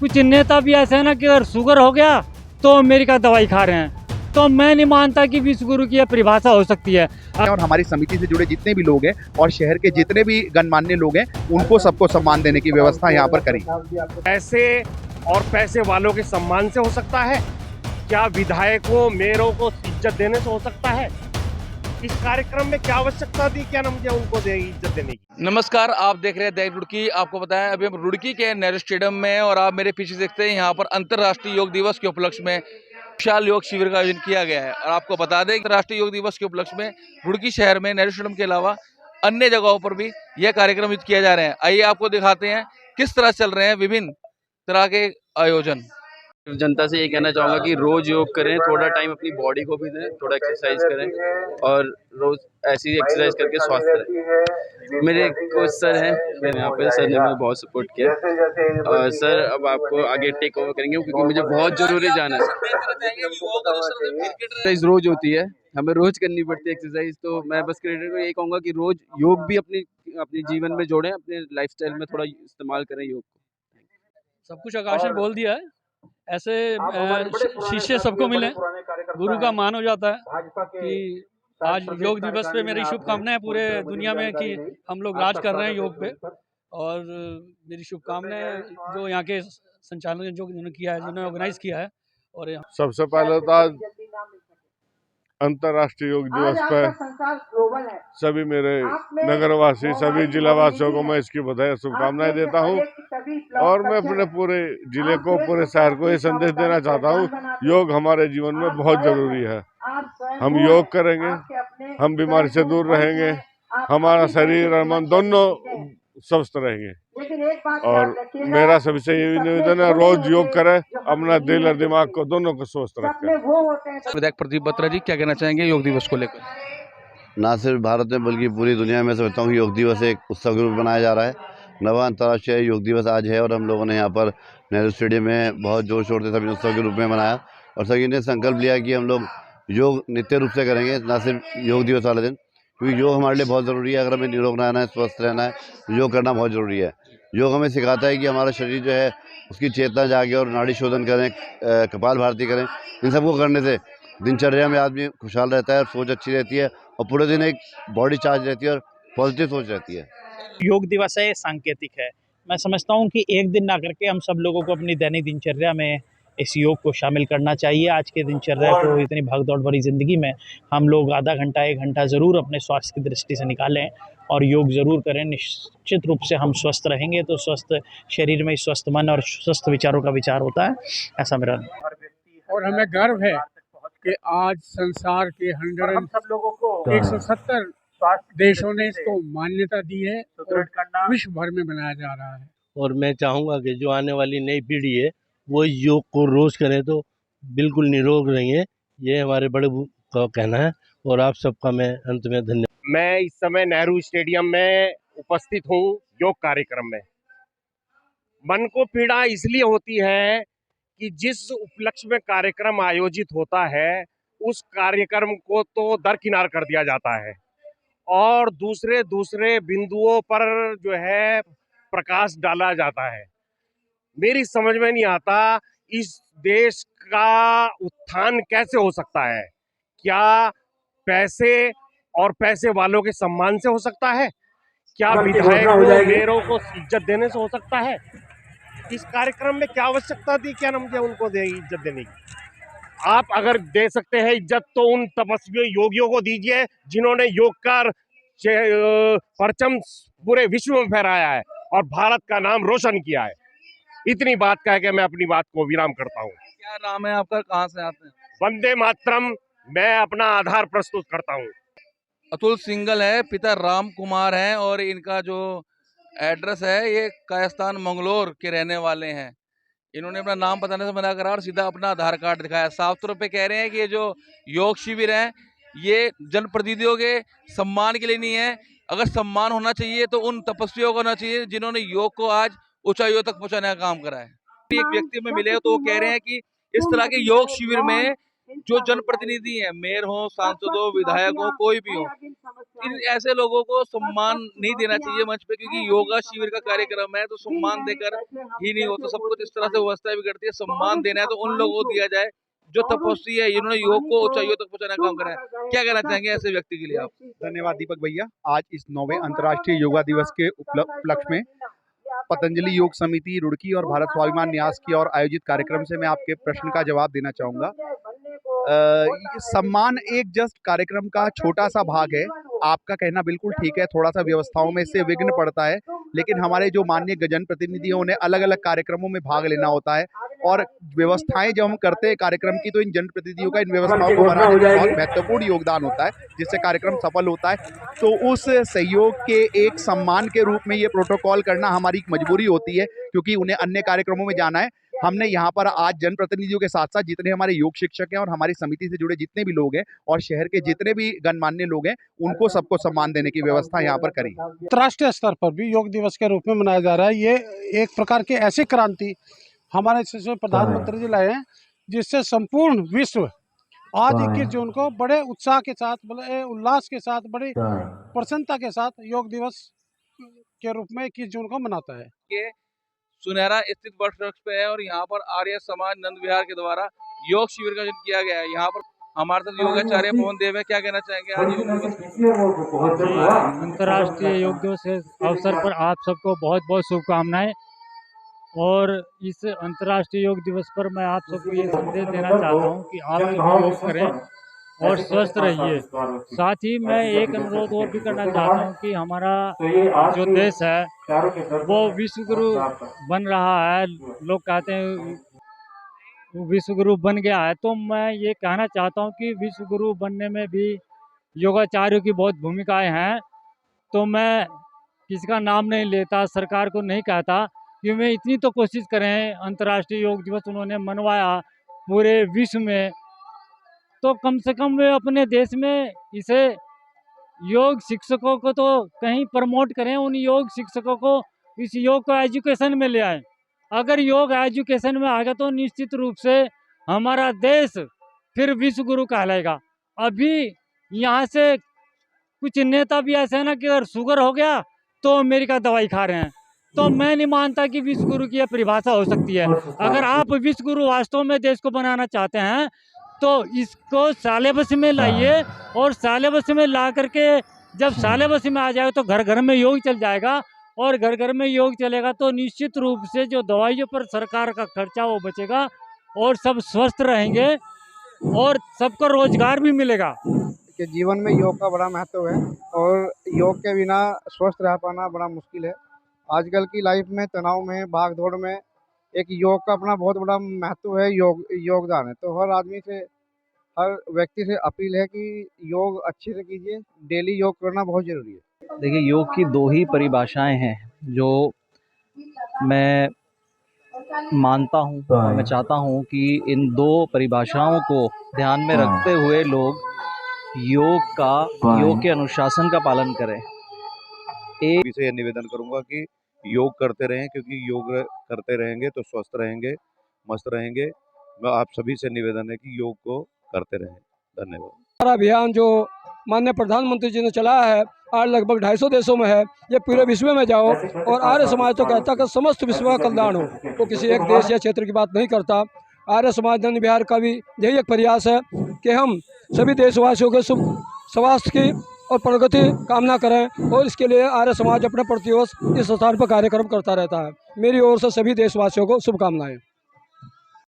कुछ नेता भी ऐसे हैं ना कि अगर शुगर हो गया तो अमेरिका दवाई खा रहे हैं। तो मैं नहीं मानता कि विश्व गुरु की यह परिभाषा हो सकती है। और हमारी समिति से जुड़े जितने भी लोग हैं और शहर के जितने भी गणमान्य लोग हैं उनको सबको सम्मान देने की व्यवस्था यहाँ पर करी। पैसे और पैसे वालों के सम्मान से हो सकता है क्या? विधायकों मेयरों को इज्जत देने से हो सकता है? इस कार्यक्रम में क्या आवश्यकता थी, क्या ना मुझे उनको इज्जत देने की। नमस्कार, आप देख रहे हैं दैनिक रुड़की। आपको बताएं अभी हम रुड़की के नेहरू स्टेडियम में हैं और आप मेरे पीछे देखते हैं यहाँ पर अंतर्राष्ट्रीय योग दिवस के उपलक्ष्य में विशाल योग शिविर का आयोजन किया गया है। और आपको बता दें अंतर्राष्ट्रीय योग दिवस के उपलक्ष्य में रुड़की शहर में नेहरू स्टेडियम के अलावा अन्य जगहों पर भी यह कार्यक्रम आयोजित किए जा रहे हैं। आइए आपको दिखाते हैं किस तरह चल रहे हैं विभिन्न तरह के आयोजन। जनता से ये कहना चाहूँगा कि रोज योग करें, थोड़ा टाइम अपनी बॉडी को भी दें, थोड़ा एक्सरसाइज करें और रोज ऐसी एक्सरसाइज करके स्वस्थ रहें। मेरे कोच सर हैं, मेरे यहाँ पे सर ने मुझे बहुत सपोर्ट किया और सर अब आपको आगे टेक ओवर करेंगे क्योंकि मुझे बहुत जरूरी जाना है। एक्सरसाइज रोज होती है, हमें रोज करनी पड़ती है एक्सरसाइज। तो मैं बस क्रिएटर को यही कहूँगा कि रोज योग भी अपने जीवन में जोड़ें, अपने लाइफस्टाइल में थोड़ा इस्तेमाल करें योग को। सब कुछ आकाश ने बोल दिया है। ऐसे शिष्य सबको मिले, गुरु का मान हो जाता है कि आज योग दिवस पे मेरी शुभकामनाएं पूरे दुनिया में कि हम लोग राज कर रहे हैं योग पे। और मेरी शुभकामनाएं जो यहाँ के संचालन जो जिन्होंने किया है, जिन्होंने ऑर्गेनाइज किया है। और सबसे पहले तो आज अंतर्राष्ट्रीय योग दिवस पर सभी मेरे नगरवासी, सभी जिलावासियों को मैं इसकी बधाई शुभकामनाएं देता हूं। और मैं अपने पूरे जिले को, पूरे शहर को ये संदेश देना चाहता हूं, योग हमारे जीवन में बहुत जरूरी है। हम योग करेंगे, हम बीमारी से दूर रहेंगे, हमारा शरीर और मन दोनों स्वस्थ रहेंगे। और मेरा सबसे ये निवेदन है, रोज योग करें, अपना दिल और दिमाग को दोनों को स्वस्थ रखें। विधायक प्रदीप बत्रा जी क्या कहना चाहेंगे योग दिवस को लेकर? ना सिर्फ भारत में बल्कि पूरी दुनिया में समझता हूँ कि योग दिवस एक उत्सव के रूप में मनाया जा रहा है। नवा अंतर्राष्ट्रीय योग दिवस आज है और हम लोगों ने यहाँ पर नेहरू स्टेडियम में बहुत जोर शोर से सभी उत्सव के रूप में मनाया और सभी ने संकल्प लिया कि हम लोग योग नित्य रूप से करेंगे, ना सिर्फ योग दिवस वाले दिन, क्योंकि योग हमारे लिए बहुत ज़रूरी है। अगर हमें निरोग रहना है, स्वस्थ रहना है, योग करना बहुत ज़रूरी है। योग हमें सिखाता है कि हमारा शरीर जो है उसकी चेतना जागे और नाड़ी शोधन करें, कपाल भारती करें। इन सबको करने से दिनचर्या में आदमी खुशहाल रहता है और सोच अच्छी रहती है और पूरे दिन एक बॉडी चार्ज रहती है और पॉजिटिव सोच रहती है। योग दिवस है, सांकेतिक है। मैं समझता हूँ कि एक दिन ना करके हम सब लोगों को अपनी दैनिक दिनचर्या में इस योग को शामिल करना चाहिए। आज के दिनचर्या को, इतनी भागदौड़ भरी ज़िंदगी में हम लोग आधा घंटा 1 घंटा ज़रूर अपने स्वास्थ्य की दृष्टि से निकालें और योग ज़रूर करें। निश्चित रूप से हम स्वस्थ रहेंगे तो स्वस्थ शरीर में स्वस्थ मन और स्वस्थ विचारों का विचार होता है, ऐसा मेरा। और हमें गर्व है कि आज संसार के 170 देशों ने इसको मान्यता दी है और विश्व भर में बनाया जा रहा है। और मैं चाहूँगा कि जो आने वाली नई पीढ़ी है वो योग को रोज करें तो बिल्कुल निरोग रहेंगे। ये हमारे बड़े का कहना है और आप सबका मैं अंत में धन्यवाद। मैं इस समय नेहरू स्टेडियम में उपस्थित हूँ योग कार्यक्रम में। मन को पीड़ा इसलिए होती है कि जिस उपलक्ष्य में कार्यक्रम आयोजित होता है उस कार्यक्रम को तो दरकिनार कर दिया जाता है और दूसरे बिंदुओं पर जो है प्रकाश डाला जाता है। मेरी समझ में नहीं आता इस देश का उत्थान कैसे हो सकता है? क्या पैसे और पैसे वालों के सम्मान से हो सकता है? क्या विधायकों मेयरों को इज्जत देने से हो सकता है? इस कार्यक्रम में क्या आवश्यकता थी, क्या ना मुझे उनको इज्जत देने की। आप अगर दे सकते हैं इज्जत तो उन तपस्वी योगियों को दीजिए जिन्होंने योग का परचम पूरे विश्व में फहराया है और भारत का नाम रोशन किया है। इतनी बात कह के मैं अपनी बात को विराम करता हूँ। क्या नाम है आपका, कहाँ से आते हैं? वंदे मातरम। मैं अपना आधार प्रस्तुत करता हूँ। अतुल सिंगल है, पिता राम कुमार हैं और इनका जो एड्रेस है ये कायस्थान मंगलोर के रहने वाले हैं। इन्होंने अपना नाम बताने से मना करा और सीधा अपना आधार कार्ड दिखाया। साफ तौर पे कह रहे हैं कि ये जो योग शिविर है ये जनप्रतिनिधियों के सम्मान के लिए नहीं है। अगर सम्मान होना चाहिए तो उन तपस्वियों को होना चाहिए जिन्होंने योग को आज ऊंचाइयों तक पहुंचाने का काम करा है। एक व्यक्ति में मिले तो वो कह रहे हैं कि इस तरह के योग शिविर में जो जनप्रतिनिधि हैं, मेयर हो, सांसद हो, विधायक हो, कोई भी हो, इन ऐसे लोगों को सम्मान नहीं देना चाहिए मंच पे, क्योंकि योगा शिविर का कार्यक्रम है तो सम्मान देकर ही नहीं होता, सब कुछ इस तरह से व्यवस्था बिगड़ती है। सम्मान देना है तो उन लोगों को दिया जाए जो तपस्वी है, इन्होंने योग को ऊंचाइयों तक पहुंचाने का काम करा है। क्या कहना चाहेंगे ऐसे व्यक्ति के लिए आप? धन्यवाद दीपक भैया। आज इस 9वें अंतर्राष्ट्रीय योगा दिवस के उपलक्ष्य में पतंजलि योग समिति रुड़की और भारत स्वाभिमान न्यास की ओर आयोजित कार्यक्रम से मैं आपके प्रश्न का जवाब देना चाहूँगा। सम्मान एक जस्ट कार्यक्रम का छोटा सा भाग है। आपका कहना बिल्कुल ठीक है, थोड़ा सा व्यवस्थाओं में इससे विघ्न पड़ता है, लेकिन हमारे जो माननीय जनप्रतिनिधि हैं उन्हें अलग अलग कार्यक्रमों में भाग लेना होता है और व्यवस्थाएं जब हम करते हैं कार्यक्रम की तो इन जनप्रतिनिधियों का इन व्यवस्थाओं को बनाने में बहुत महत्वपूर्ण योगदान होता है, जिससे कार्यक्रम सफल होता है। तो उस सहयोग के एक सम्मान के रूप में ये प्रोटोकॉल करना हमारी एक मजबूरी होती है, क्योंकि उन्हें अन्य कार्यक्रमों में जाना है। हमने यहाँ पर आज जनप्रतिनिधियों के साथ साथ जितने हमारे योग शिक्षक हैं और हमारी समिति से जुड़े जितने भी लोग हैं और शहर के जितने भी गणमान्य लोग हैं, उनको सबको सम्मान देने की व्यवस्था यहाँ पर करी। अंतर्राष्ट्रीय स्तर पर भी योग दिवस के रूप में मनाया जा रहा है। ये एक प्रकार की ऐसी क्रांति हमारे प्रधानमंत्री जी लाए हैं, जिससे संपूर्ण विश्व आज 21 जून को बड़े उत्साह के साथ, बड़े उल्लास के साथ, बड़ी प्रसन्नता के साथ योग दिवस के रूप में 21 जून को मनाता है। ये सुनहरा स्थित बट वृक्ष पे है और यहाँ पर आर्य समाज नंद विहार के द्वारा योग शिविर का आयोजन किया गया है। यहाँ पर हमारे साथ योगाचार्य पवन देव है। क्या कहना चाहेंगे आज योग दिवस? अंतर्राष्ट्रीय योग दिवस के अवसर पर आप सबको बहुत बहुत शुभकामनाएं। और इस अंतर्राष्ट्रीय योग दिवस पर मैं आप सबको ये संदेश देना चाहता हूँ कि आप सब योग करें और स्वस्थ रहिए। साथ ही मैं एक अनुरोध और भी करना चाहता हूँ कि हमारा जो देश है वो विश्व गुरु बन रहा है, लोग कहते हैं विश्व गुरु बन गया है, तो मैं ये कहना चाहता हूँ कि विश्व गुरु बनने में भी योगाचार्यों की बहुत भूमिकाएं हैं। तो मैं किसी का नाम नहीं लेता, सरकार को नहीं कहता कि वे इतनी तो कोशिश करें। अंतर्राष्ट्रीय योग दिवस उन्होंने मनवाया पूरे विश्व में, तो कम से कम वे अपने देश में इसे योग शिक्षकों को तो कहीं प्रमोट करें, उन योग शिक्षकों को इस योग को एजुकेशन में ले आए। अगर योग एजुकेशन में आ गया तो निश्चित रूप से हमारा देश फिर विश्व गुरु कहलाएगा। अभी यहाँ से कुछ नेता भी ऐसे हैं ना कि अगर शुगर हो गया तो अमेरिका दवाई खा रहे हैं, तो मैं नहीं मानता कि विश्व गुरु की यह परिभाषा हो सकती है। अगर आप विश्व गुरु वास्तव में देश को बनाना चाहते हैं तो इसको सिलेबस में लाइए, और सिलेबस में ला करके जब सिलेबस में आ जाएगा तो घर घर में योग चल जाएगा, और घर घर में योग चलेगा तो निश्चित रूप से जो दवाइयों पर सरकार का खर्चा वो बचेगा और सब स्वस्थ रहेंगे और सबको रोजगार भी मिलेगा। कि जीवन में योग का बड़ा महत्व है और योग के बिना स्वस्थ रह पाना बड़ा मुश्किल है। आजकल की लाइफ में, तनाव में, भाग दौड़ में एक योग का अपना बहुत बड़ा महत्व है, योगदान है। तो हर आदमी से, हर व्यक्ति से अपील है कि योग अच्छे से कीजिए, डेली योग करना बहुत ज़रूरी है। देखिए, योग की दो ही परिभाषाएं हैं जो मैं मानता हूं, मैं चाहता हूं कि इन दो परिभाषाओं को ध्यान में रखते हुए लोग योग के अनुशासन का पालन करें। एक से निवेदन करूंगा कि योग करते रहें, क्योंकि योग करते रहेंगे तो स्वस्थ रहेंगे, मस्त रहेंगे। मैं आप सभी से निवेदन है कि योग को करते रहें। धन्यवाद। हमारा अभियान जो माननीय प्रधानमंत्री जी ने चलाया है, आज लगभग 250 देशों में है। ये पूरे विश्व में जाओ, और आर्य समाज तो कहता है कि समस्त विश्व का कल्याण हो, वो किसी एक देश या क्षेत्र की बात नहीं करता। आर्य समाज नंद विहार का भी यही एक प्रयास है कि हम सभी देशवासियों के शुभ स्वास्थ्य की और प्रगति कामना करें, और इसके लिए आर्य समाज अपने प्रतिवर्ष इस स्थान पर कार्यक्रम करता रहता है। मेरी ओर से सभी देशवासियों को शुभकामनाएं।